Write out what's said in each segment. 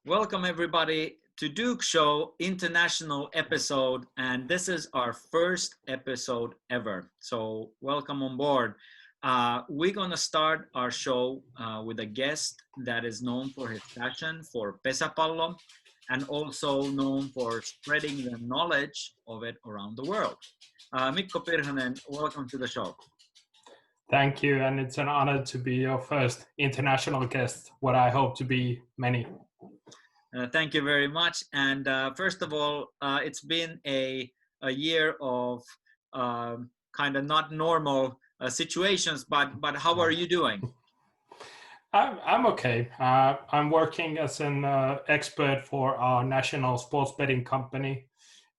Welcome everybody to Duke Show International episode, and this is our first episode ever. So welcome on board. We're gonna start our show with a guest that is known for his passion for Pesäpallo and also known for spreading the knowledge of it around the world. Mikko Pirhonen, welcome to the show. Thank you, and it's an honor to be your first international guest, what I hope to be many. Thank you very much. And first of all, it's been a year of kind of not normal situations, but how are you doing? I'm okay. I'm working as an expert for our national sports betting company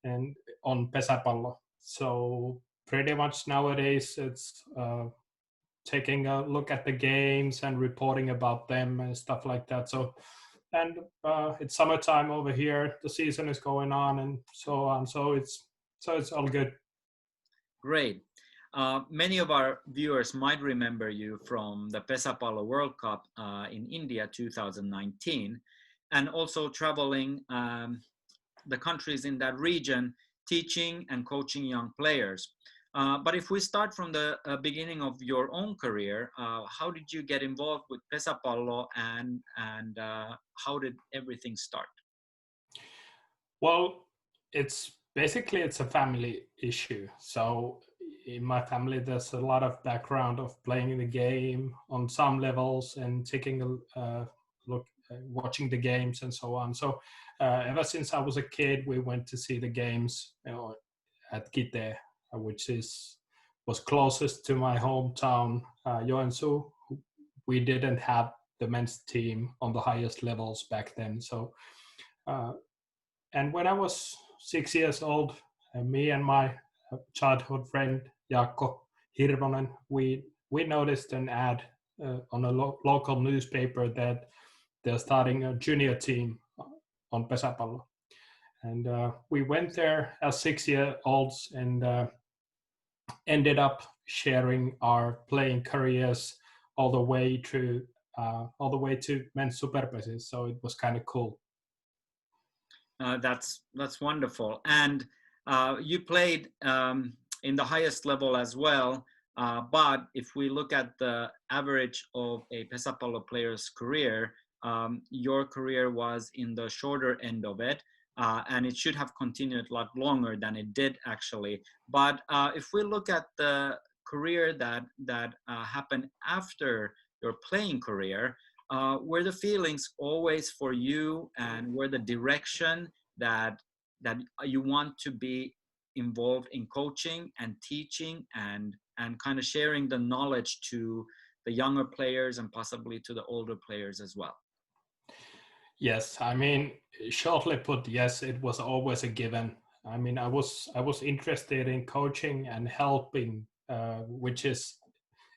and on Pesäpallo. So pretty much nowadays it's taking a look at the games and reporting about them and stuff like that. So and it's summertime over here. The season is going on and so on. So it's all good. Great. Many of our viewers might remember you from the Pesäpallo World Cup in India 2019, and also traveling the countries in that region, teaching and coaching young players. But if we start from the beginning of your own career, how did you get involved with Pesäpallo and how did everything start? Well, it's a family issue. So in my family, there's a lot of background of playing the game on some levels and taking a look, watching the games and so on. So ever since I was a kid, we went to see the games at Kite, which was closest to my hometown, Joensuu. We didn't have the men's team on the highest levels back then. So, and when I was 6 years old, me and my childhood friend Jaakko Hirvonen, we noticed an ad on a local newspaper that they're starting a junior team on Pesäpallo. And we went there as 6-year-olds and ended up sharing our playing careers all the way to men's superpesis. So it was kind of cool. That's wonderful. And you played in the highest level as well. But if we look at the average of a Pesäpallo player's career, your career was in the shorter end of it. And it should have continued a lot longer than it did actually. But if we look at the career that happened after your playing career, were the feelings always for you, and were the direction that you want to be involved in coaching and teaching and kind of sharing the knowledge to the younger players and possibly to the older players as well? Yes, I mean, shortly put, yes, it was always a given. I mean, I was interested in coaching and helping, which is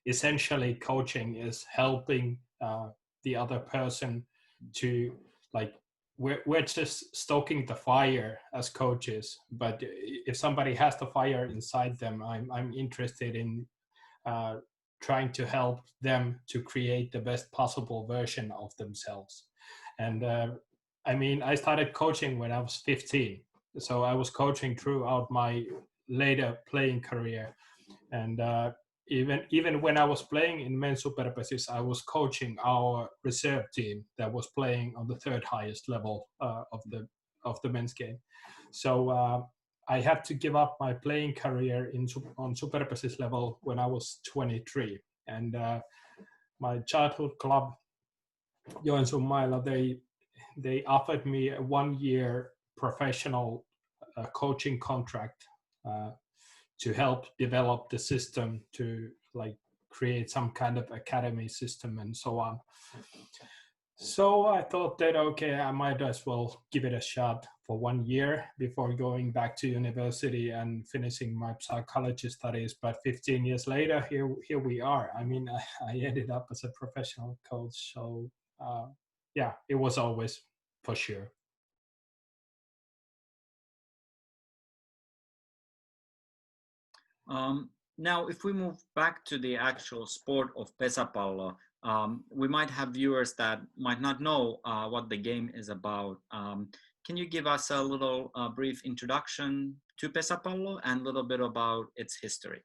essentially coaching is helping the other person to, like, we're just stoking the fire as coaches. But if somebody has the fire inside them, I'm interested in trying to help them to create the best possible version of themselves. And I mean, I started coaching when I was 15. So I was coaching throughout my later playing career. And even when I was playing in men's superpesis, I was coaching our reserve team that was playing on the third highest level of the men's game. So I had to give up my playing career on superpesis level when I was 23. And my childhood club, Joensuu Maila, they offered me a 1-year professional coaching contract to help develop the system to, like, create some kind of academy system and so on. So I thought that, okay, I might as well give it a shot for 1 year before going back to university and finishing my psychology studies. But 15 years later, here we are. I mean, I ended up as a professional coach. So yeah, it was always for sure. Now, if we move back to the actual sport of Pesäpallo, we might have viewers that might not know what the game is about. Can you give us a little brief introduction to Pesäpallo and a little bit about its history?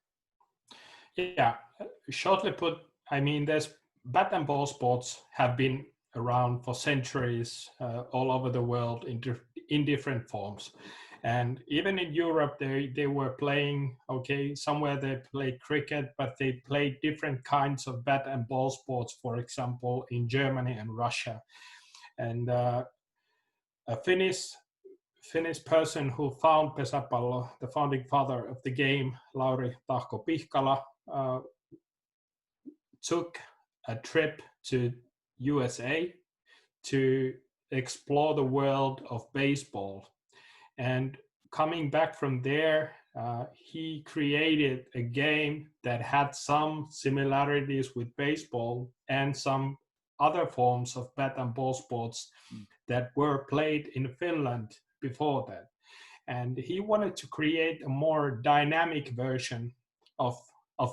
Yeah, shortly put, I mean, there's bat and ball sports have been around for centuries all over the world in different forms. And even in Europe, they were playing, okay, somewhere they played cricket, but they played different kinds of bat and ball sports, for example, in Germany and Russia. And a Finnish person who found Pesäpallo, the founding father of the game, Lauri Tahko Pihkala, took a trip to USA to explore the world of baseball. And coming back from there, he created a game that had some similarities with baseball and some other forms of bat and ball sports that were played in Finland before that. And he wanted to create a more dynamic version of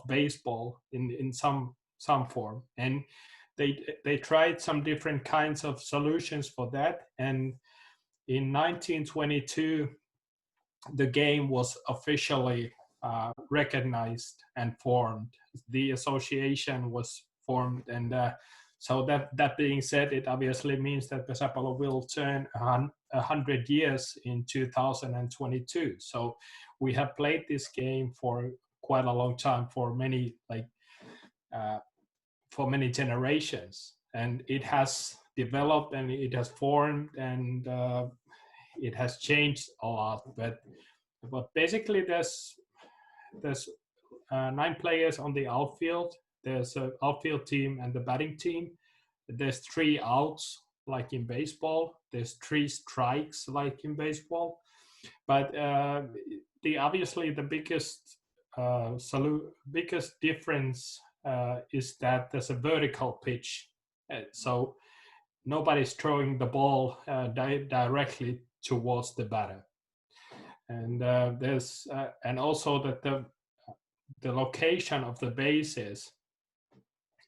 baseball in some form. And they tried some different kinds of solutions for that. And in 1922, the game was officially recognized and formed. The association was formed, and so that being said, it obviously means that Pesäpallo will turn 100 years in 2022. So we have played this game for quite a long time, for many for many generations, and it has developed and it has formed and it has changed a lot. But basically, there's 9 players on the outfield. There's an outfield team and the batting team. There's 3 outs like in baseball. There's 3 strikes like in baseball. But obviously the biggest difference is that there's a vertical pitch. So nobody's throwing the ball directly towards the batter. And there's and also that the location of the bases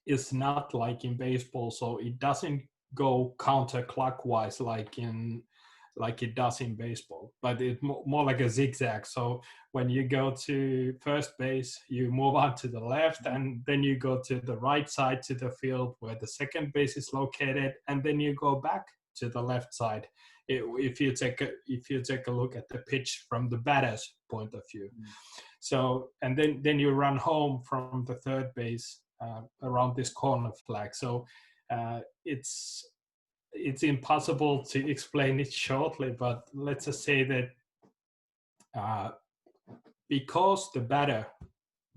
is not like in baseball, so it doesn't go counterclockwise like it does in baseball, but it's more like a zigzag. So when you go to first base, you move on to the left, and then you go to the right side to the field where the second base is located, and then you go back to the left side. If you take a look at the pitch from the batter's point of view. So, and then you run home from the third base around this corner flag. So it's impossible to explain it shortly, but let's just say that because the batter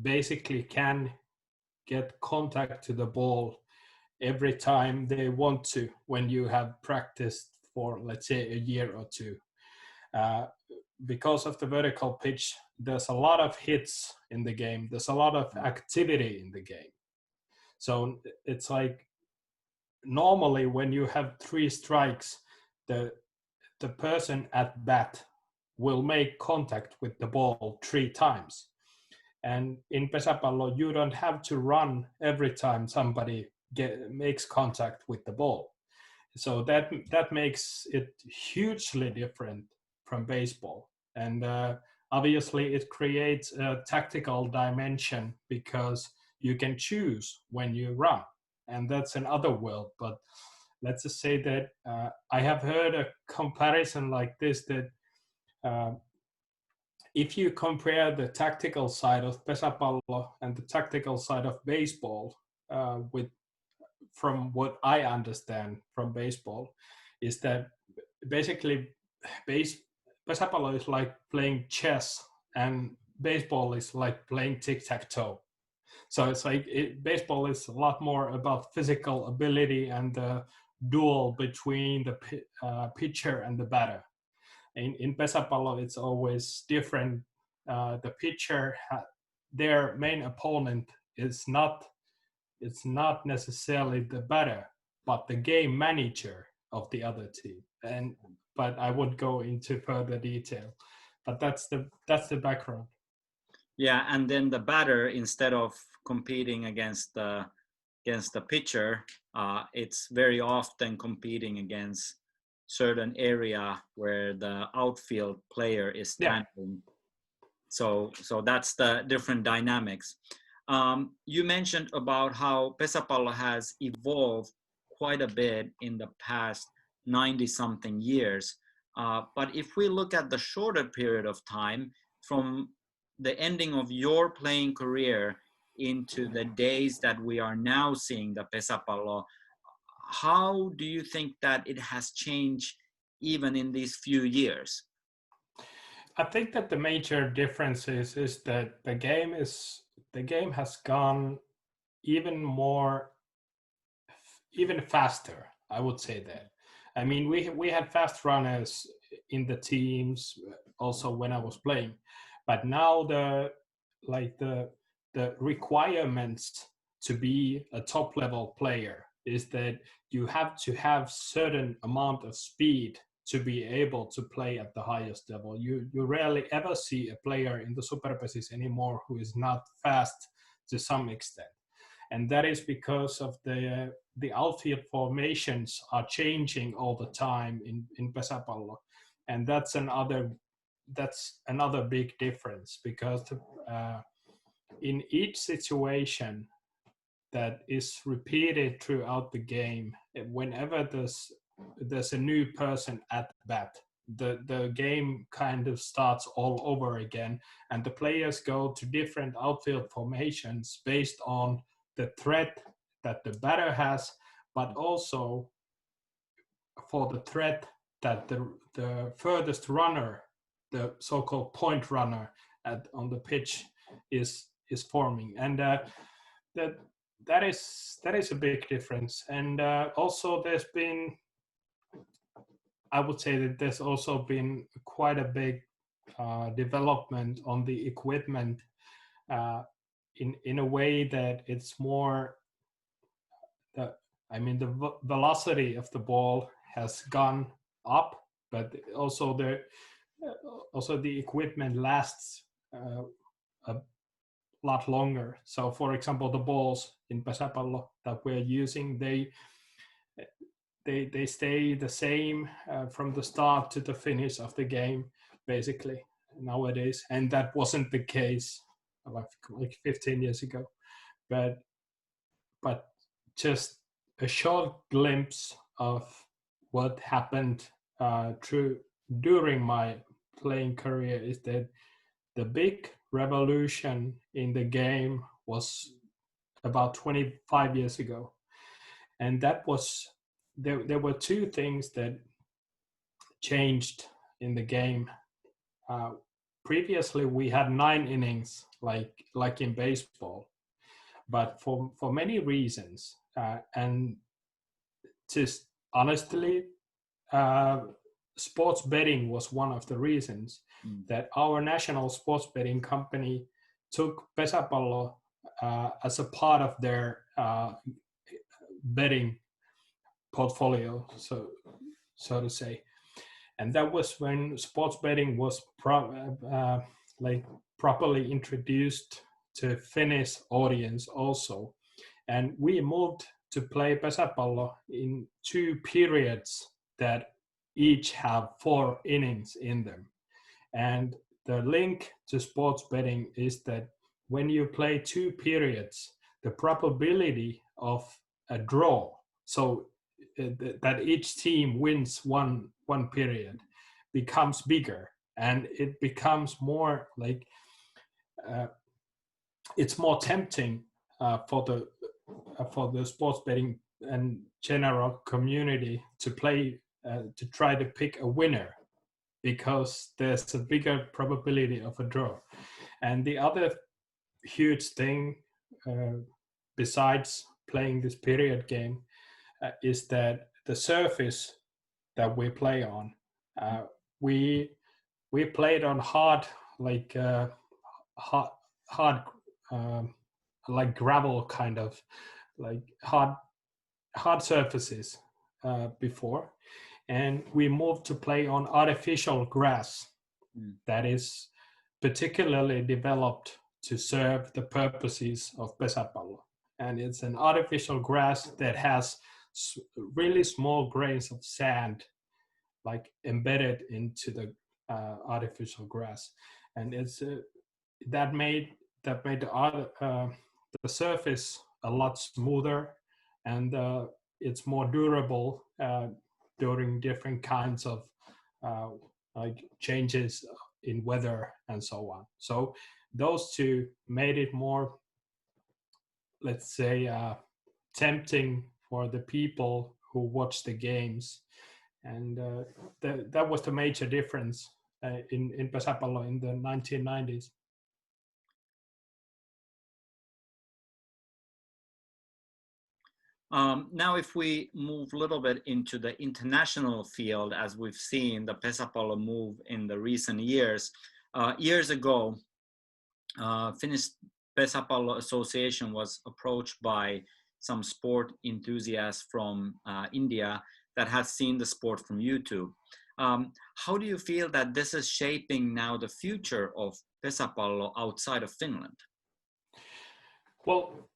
basically can get contact to the ball every time they want to, when you have practiced for, let's say, a year or two, because of the vertical pitch, there's a lot of hits in the game. There's a lot of activity in the game. So it's like normally when you have 3 strikes, the person at bat will make contact with the ball 3 times. And in Pesäpallo, you don't have to run every time somebody makes contact with the ball. So that makes it hugely different from baseball. And obviously it creates a tactical dimension because you can choose when you run. And that's another world. But let's just say that I have heard a comparison like this, that if you compare the tactical side of Pesäpallo and the tactical side of baseball, from what I understand from baseball, is that basically Pesäpallo is like playing chess and baseball is like playing tic-tac-toe. So it's like baseball is a lot more about physical ability and the duel between the pitcher and the batter. In Pesäpallo, it's always different. The pitcher, their main opponent is not necessarily the batter, but the game manager of the other team. But I would go into further detail. But that's the background. Yeah, and then the batter, instead of competing against the against the pitcher, it's very often competing against certain area where the outfield player is Yeah, standing. So that's the different dynamics. You mentioned about how Pesäpallo has evolved quite a bit in the past 90 something years. But if we look at the shorter period of time from the ending of your playing career into the days that we are now seeing the Pesäpallo, how do you think that it has changed even in these few years? I think that the major difference is that the game has gone even more, even faster. I would say that. I mean, we had fast runners in the teams also when I was playing, but now the requirements to be a top level player is that you have to have certain amount of speed to be able to play at the highest level. You rarely ever see a player in the Superpesis anymore who is not fast to some extent, and that is because of the outfield formations are changing all the time in Pesäpallo, and that's another big difference because in each situation that is repeated throughout the game, whenever there's a new person at bat, the game kind of starts all over again, and the players go to different outfield formations based on the threat that the batter has, but also for the threat that the furthest runner, the so-called point runner on the pitch, is forming, and that is a big difference. And also there's been, I would say that there's also been quite a big development on the equipment in a way that it's more, I mean, the velocity of the ball has gone up, but also the equipment lasts a lot longer. So, for example, the balls in Pesäpallo that we're using, they stay the same from the start to the finish of the game, basically nowadays, and that wasn't the case like 15 years ago. But just a short glimpse of what happened during my playing career is that the big revolution in the game was about 25 years ago, and that was there were two things that changed in the game. Previously we had 9 innings like in baseball, but for many reasons, and just honestly, sports betting was one of the reasons that our national sports betting company took Pesäpallo as a part of their betting portfolio, so to say. And that was when sports betting was properly introduced to Finnish audience also. And we moved to play Pesäpallo in 2 periods that each have 4 innings in them. And the link to sports betting is that when you play 2 periods, the probability of a draw, so that each team wins one period, becomes bigger, and it becomes more like it's more tempting for the sports betting and general community to play to try to pick a winner, because there's a bigger probability of a draw. And the other huge thing besides playing this period game is that the surface that we play on, we played on hard like like gravel, kind of like hard surfaces before, and we moved to play on artificial grass that is particularly developed to serve the purposes of Pesäpallo. and it's an artificial grass that has really small grains of sand like embedded into the artificial grass, and it's that made the surface a lot smoother, and it's more durable during different kinds of uh, like changes in weather and so on. So those two made it more, let's say, tempting for the people who watch the games, and that was the major difference in Pesäpallo in the 1990s. Now, if we move a little bit into the international field, as we've seen the Pesäpallo move in the recent years, years ago, Finnish Pesäpallo Association was approached by some sport enthusiasts from India that had seen the sport from YouTube. How do you feel that this is shaping now the future of Pesäpallo outside of Finland? Well,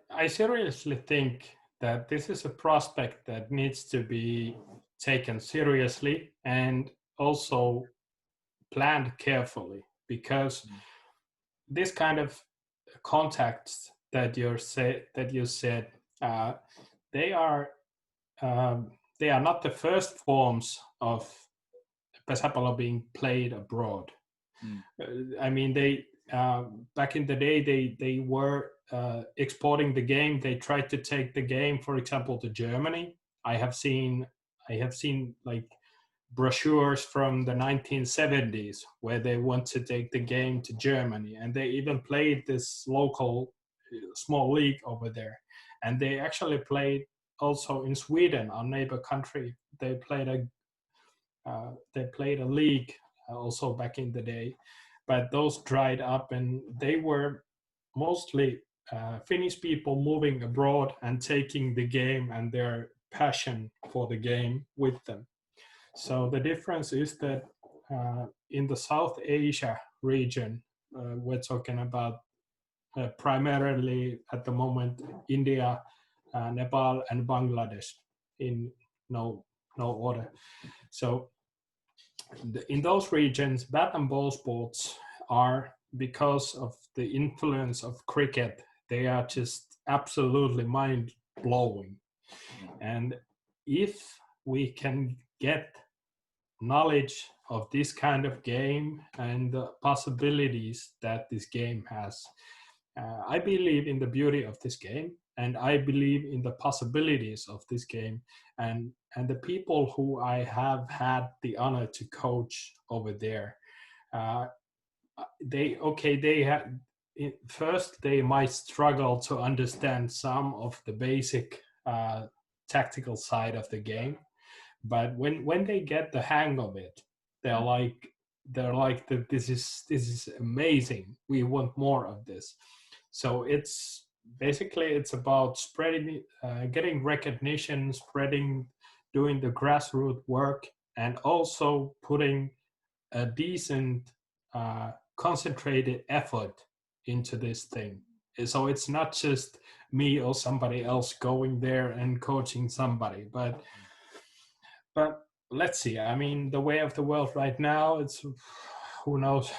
I seriously think that this is a prospect that needs to be taken seriously and also planned carefully, because this kind of contacts that you said, they are not the first forms of Pesäpallo being played abroad. I mean, they back in the day they were exporting the game. They tried to take the game, for example, to Germany. I have seen like brochures from the 1970s where they want to take the game to Germany, and they even played this local small league over there. And they actually played also in Sweden, our neighbor country. They played a league also back in the day, but those dried up, and they were mostly Finnish people moving abroad and taking the game and their passion for the game with them. So the difference is that in the South Asia region, we're talking about primarily at the moment India, Nepal, and Bangladesh in no order. So in those regions, bat and ball sports are, because of the influence of cricket, they are just absolutely mind blowing. And if we can get knowledge of this kind of game and the possibilities that this game has, I believe in the beauty of this game, and I believe in the possibilities of this game, and the people who I have had the honor to coach over there. First they might struggle to understand some of the basic tactical side of the game, but when they get the hang of it, they're like this is amazing, we want more of this. So it's about spreading, getting recognition, spreading, doing the grassroots work, and also putting a decent concentrated effort into this thing. So it's not just me or somebody else going there and coaching somebody, but let's see. I mean, the way of the world right now, it's who knows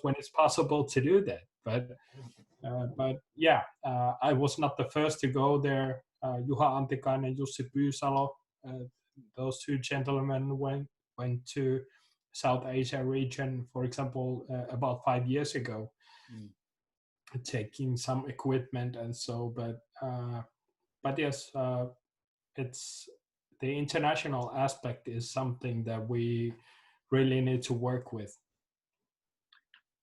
when it's possible to do that. But yeah, I was not the first to go there. Juha Antikainen, Jussi Pyysalo, those two gentlemen went to South Asia region, for example, about 5 years ago, taking some equipment and so. But yes, it's the international aspect is something that we really need to work with.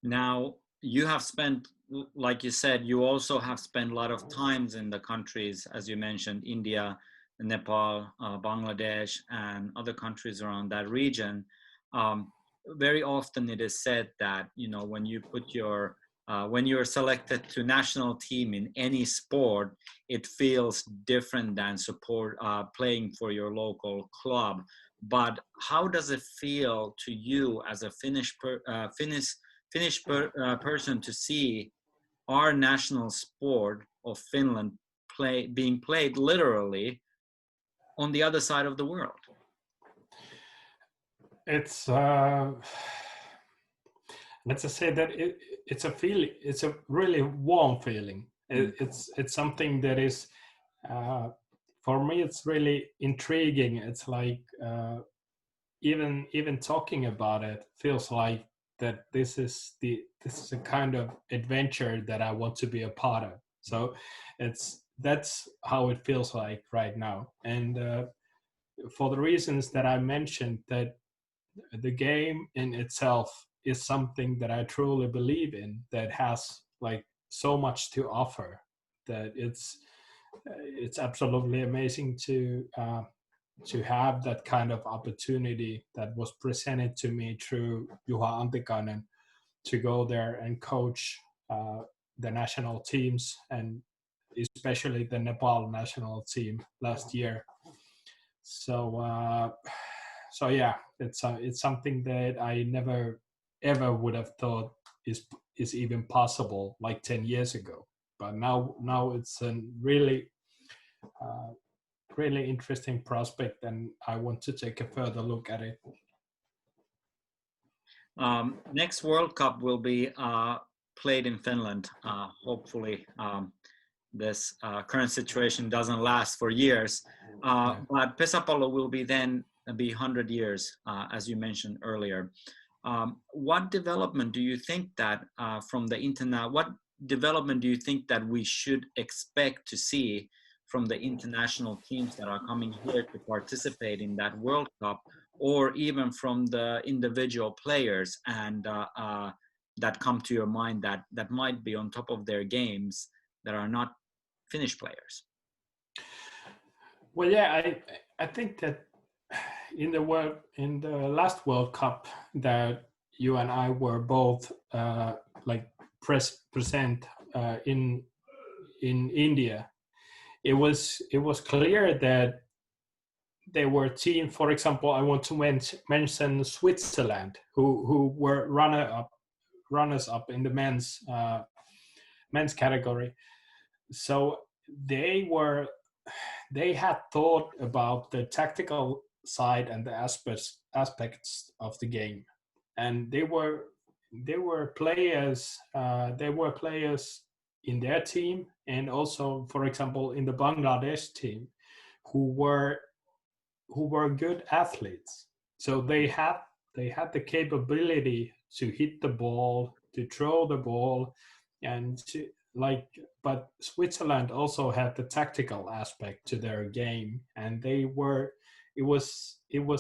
Now, you have spent, like you said, you also have spent a lot of times in the countries, as you mentioned, India, Nepal, Bangladesh, and other countries around that region. Very often it is said that, you know, when you put your when you're selected to national team in any sport, it feels different than playing for your local club. But how does it feel to you as a Finnish person to see our national sport of Finland being played literally on the other side of the world? It's let's just say that it's a feeling. It's a really warm feeling. It's something that is for me. It's really intriguing. It's like even talking about it feels like that this is a kind of adventure that I want to be a part of. So that's how it feels like right now. And for the reasons that I mentioned, that the game in itself is something that I truly believe in, that has like so much to offer, that it's absolutely amazing to have that kind of opportunity that was presented to me through Juha Antikainen, to go there and coach the national teams, and especially the Nepal national team last year. So so yeah, it's something that I never ever would have thought is even possible like 10 years ago. But now it's a really really interesting prospect, and I want to take a further look at it. Next World Cup will be played in Finland. Hopefully, this current situation doesn't last for years. But Pesäpallo will be 100 years, as you mentioned earlier. What development do you think that what development do you think that we should expect to see from the international teams that are coming here to participate in that World Cup, or even from the individual players and that come to your mind that might be on top of their games that are not Finnish players? Well, yeah, I think that in the last World Cup that you and I were both like present in India, it was clear that there were teams. For example, I want to mention Switzerland, who were runners up in the men's category. So they had thought about the tactical side and the aspects of the game, and they were players in their team, and also, for example, in the Bangladesh team, who were good athletes. So they had the capability to hit the ball, to throw the ball, and to but Switzerland also had the tactical aspect to their game, and it was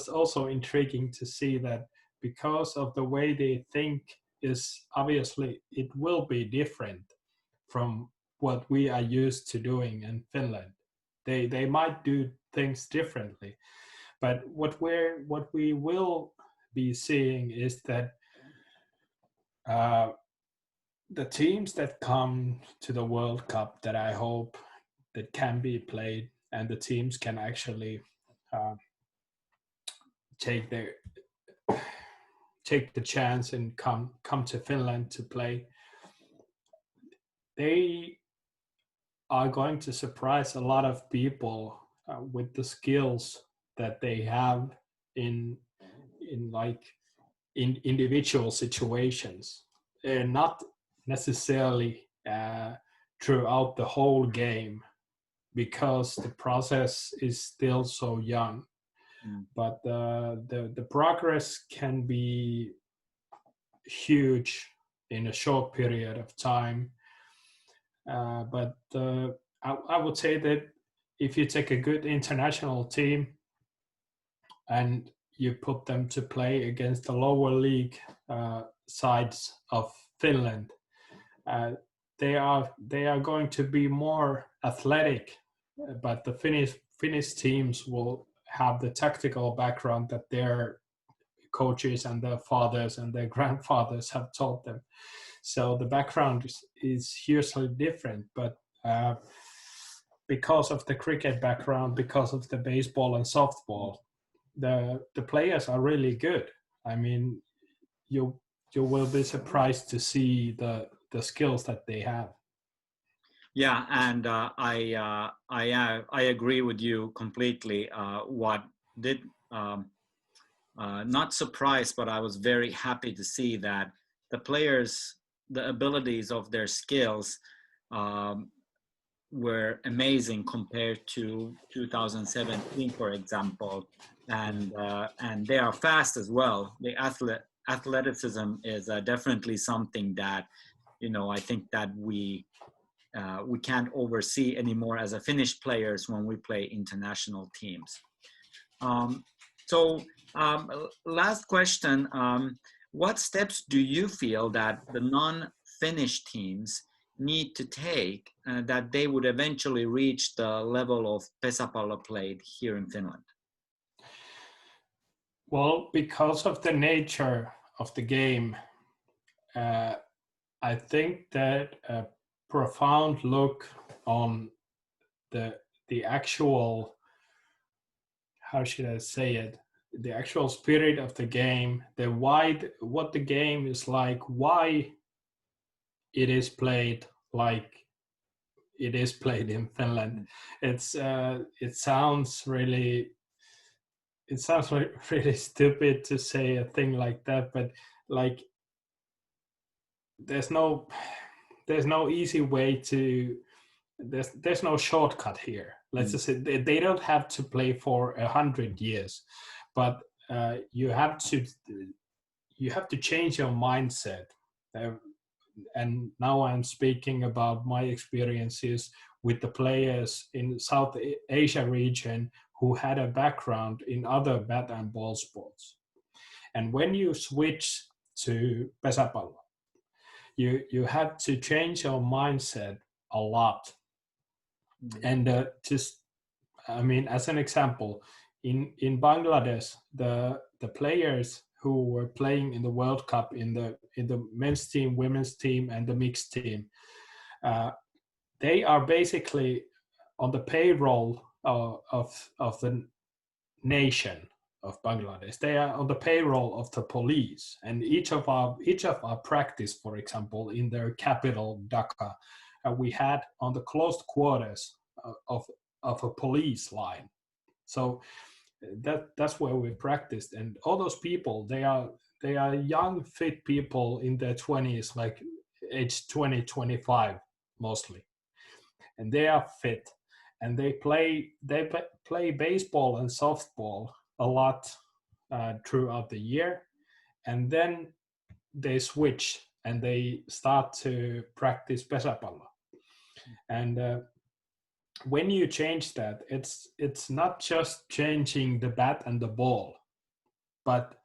also intriguing to see that, because of the way they think, is obviously it will be different from what we are used to doing in Finland. They might do things differently, but what we will be seeing is that the teams that come to the World Cup, that I hope that can be played, and the teams can actually take the chance and come to Finland to play, they are going to surprise a lot of people with the skills that they have in individual situations, and not necessarily throughout the whole game, because the process is still so young. But the progress can be huge in a short period of time. But I would say that if you take a good international team and you put them to play against the lower league sides of Finland, they are going to be more athletic, but the Finnish teams will have the tactical background that their coaches and their fathers and their grandfathers have taught them. So the background is hugely different, but because of the cricket background, because of the baseball and softball, the players are really good. I mean, you will be surprised to see the skills that they have. Yeah, and I agree with you completely. What did not surprised, but I was very happy to see that the players, the abilities of their skills, um, were amazing compared to 2017, for example, and they are fast as well. The athleticism is definitely something that, I think that we can't oversee anymore as a Finnish players when we play international teams. Um, so, last question: what steps do you feel that the non-Finnish teams need to take that they would eventually reach the level of pesäpallo played here in Finland? Well, because of the nature of the game, uh, I think that a profound look on the the actual, how should I say it, the actual spirit of the game, what the game is like, why it is played like it is played in Finland. It sounds really, really stupid to say a thing like that, but like there's no easy way to, there's no shortcut here. Let's just say they don't have to play for 100 years, but you have to change your mindset. And now I'm speaking about my experiences with the players in South Asia region who had a background in other bat and ball sports. And when you switch to Pesäpallo, you have to change your mindset a lot. And just, I mean, as an example, in Bangladesh, the players who were playing in the World Cup in the men's team, women's team, and the mixed team, they are basically on the payroll of the nation of Bangladesh. They are on the payroll of the police, and each of our practice, for example, in their capital Dhaka, we had on the closed quarters of a police line. So that's where we practiced, and all those people, they are young, fit people in their 20s, like age 20, 25 mostly, and they are fit, and they play baseball and softball a lot throughout the year, and then they switch and they start to practice pesäpallo. And when you change that, it's not just changing the bat and the ball, but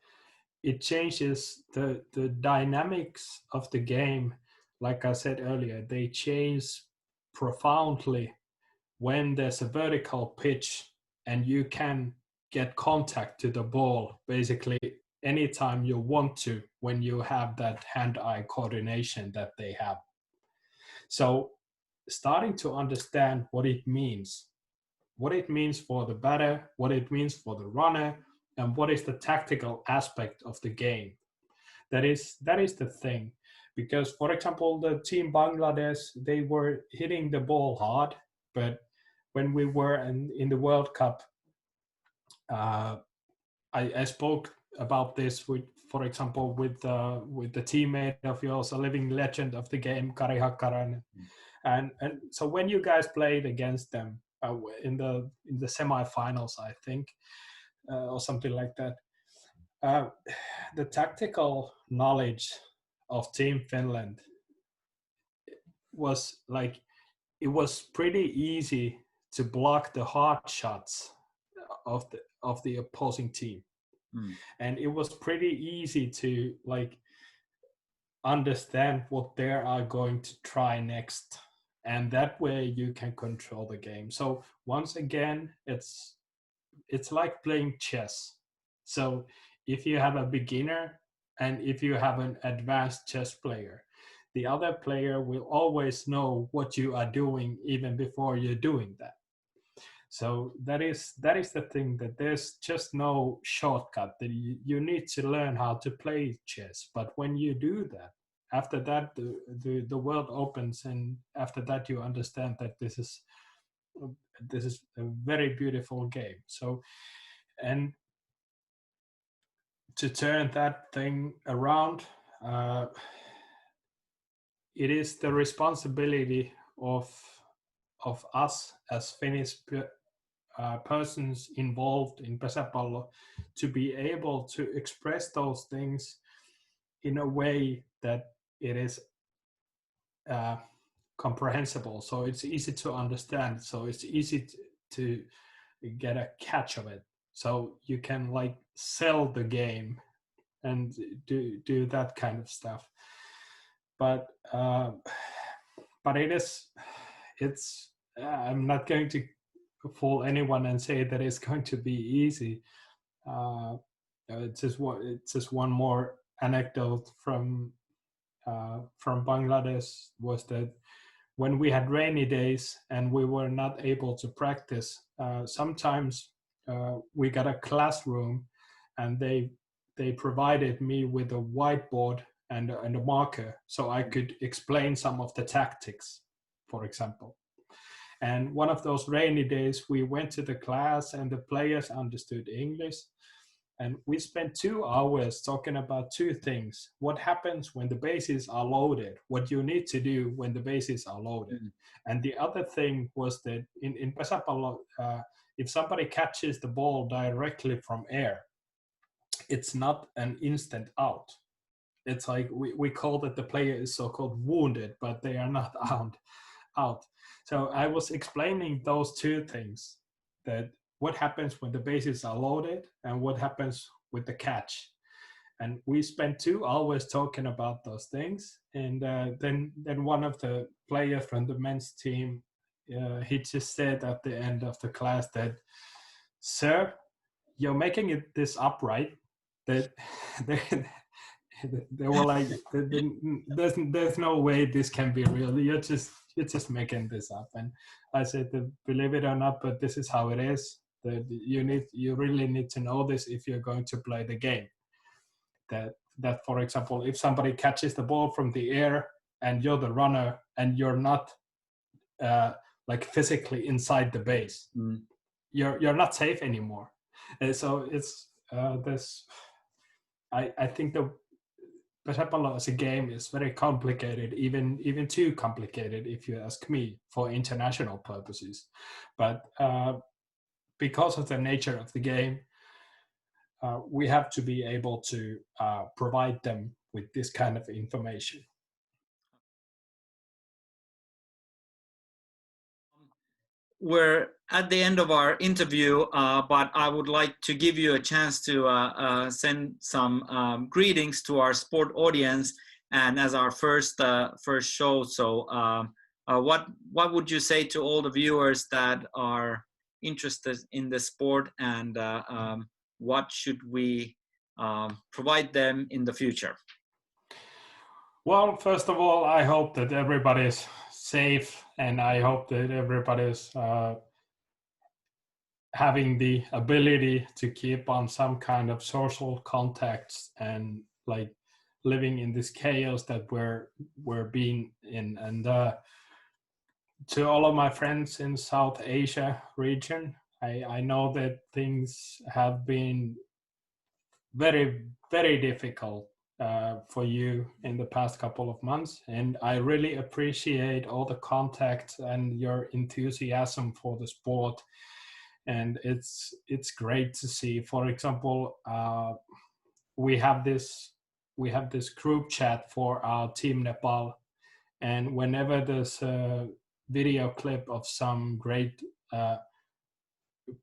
it changes the dynamics of the game. Like I said earlier, they change profoundly when there's a vertical pitch and you can get contact to the ball basically anytime you want to, when you have that hand-eye coordination that they have. So starting to understand what it means for the batter, what it means for the runner, and what is the tactical aspect of the game. That is the thing. Because, for example, the team Bangladesh, they were hitting the ball hard, but when we were in the World Cup, I spoke about this with, for example, with the teammate of yours, a living legend of the game, Kari Hakkarainen. And so when you guys played against them in the semifinals, I think, or something like that, the tactical knowledge of Team Finland was like, it was pretty easy to block the hard shots of the opposing team. And it was pretty easy to like understand what they are going to try next, and that way you can control the game. So once again, it's like playing chess. So if you have a beginner and if you have an advanced chess player, the other player will always know what you are doing even before you're doing that. So that is the thing, that there's just no shortcut, that you need to learn how to play chess. But when you do that, after that, the world opens, and after that, you understand that this is a very beautiful game. So, and to turn that thing around, it is the responsibility of us as Finnish persons involved in Pesäpallo to be able to express those things in a way that it is comprehensible, so it's easy to understand, so it's easy to get a catch of it, so you can like sell the game and do that kind of stuff. But it's I'm not going to fool anyone and say that it's going to be easy. It's just one more anecdote from Bangladesh, was that when we had rainy days and we were not able to practice, sometimes we got a classroom, and they provided me with a whiteboard and a marker, so I could explain some of the tactics, for example. And one of those rainy days, we went to the class and the players understood English. And we spent 2 hours talking about two things: what happens when the bases are loaded, what you need to do when the bases are loaded. And the other thing was that in Pesäpallo, if somebody catches the ball directly from air, it's not an instant out. It's like we call that the player is so-called wounded, but they are not out. So I was explaining those two things, that what happens when the bases are loaded and what happens with the catch. And we spent 2 hours talking about those things. And then one of the players from the men's team, he just said at the end of the class that, "Sir, you're making this up, right?" That they were like, "There's no way this can be real. You're just making this up." And I said, "Believe it or not, but this is how it is. That you really need to know this if you're going to play the game. That for example, if somebody catches the ball from the air and you're the runner and you're not like physically inside the base, you're not safe anymore." And so it's this. I think the Pesäpallo as a game is very complicated, even too complicated, if you ask me, for international purposes. But because of the nature of the game, we have to be able to provide them with this kind of information. We're at the end of our interview, but I would like to give you a chance to send some greetings to our sport audience, and as our first show. So, what would you say to all the viewers that are interested in the sport, and what should we provide them in the future? Well, first of all, I hope that everybody's safe, and I hope that everybody's having the ability to keep on some kind of social contacts and like living in this chaos that we're being in. And to all of my friends in South Asia region, I know that things have been very, very difficult for you in the past couple of months, and I really appreciate all the contact and your enthusiasm for the sport. And it's great to see. For example, we have this group chat for our team Nepal, and whenever there's a video clip of some great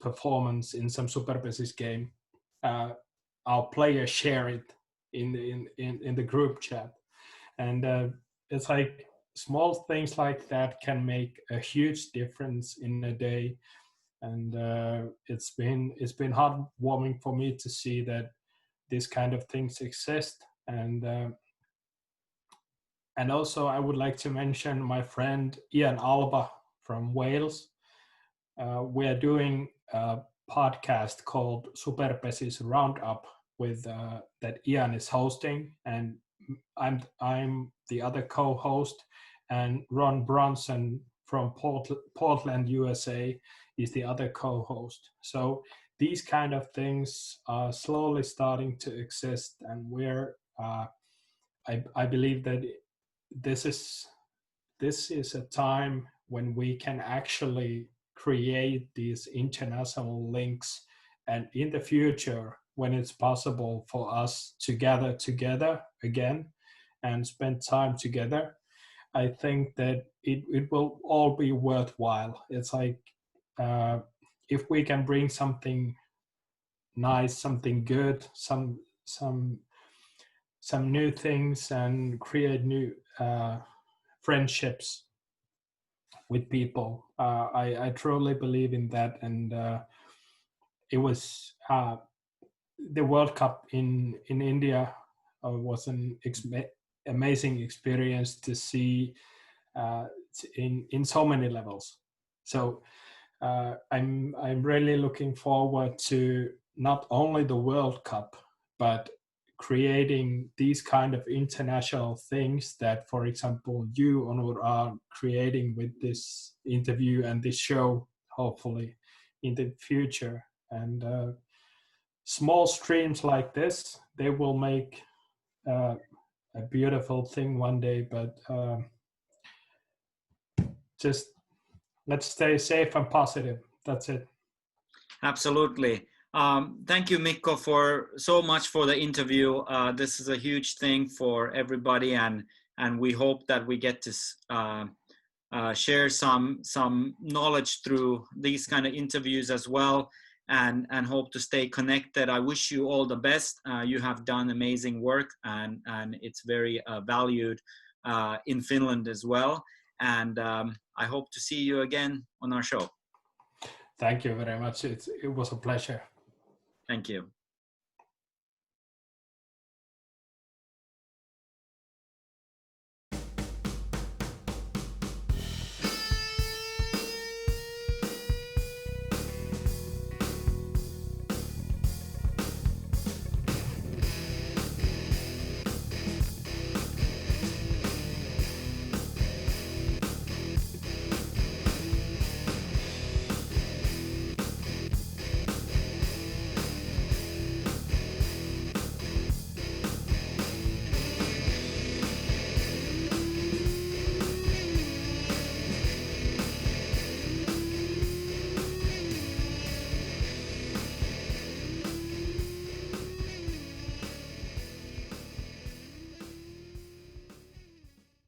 performance in some Superpesis game, our players share it in the group chat. And it's like small things like that can make a huge difference in a day. And it's been heartwarming for me to see that these kind of things exist. And also I would like to mention my friend Ian Alba from Wales. We are doing a podcast called Superpesis Roundup with that Ian is hosting, and I'm the other co-host, and Ron Bronson from Portland, USA, is the other co-host. So these kind of things are slowly starting to exist, and I believe that this is a time when we can actually create these international links, and in the future, when it's possible for us to gather together again and spend time together, I think that it will all be worthwhile. It's like if we can bring something nice, something good, some new things, and create new friendships with people. I truly believe in that, and it was the World Cup in India was an amazing experience to see in so many levels. So I'm really looking forward to not only the World Cup, but creating these kind of international things that, for example, you, Onur, are creating with this interview and this show, hopefully in the future. And small streams like this, they will make a beautiful thing one day. But just let's stay safe and positive. That's it. Absolutely. Thank you, Mikko, for so much for the interview. This is a huge thing for everybody, and we hope that we get to share some knowledge through these kind of interviews as well, and hope to stay connected. I wish you all the best. You have done amazing work, and it's very valued in Finland as well. And I hope to see you again on our show. Thank you very much. It was a pleasure. Thank you.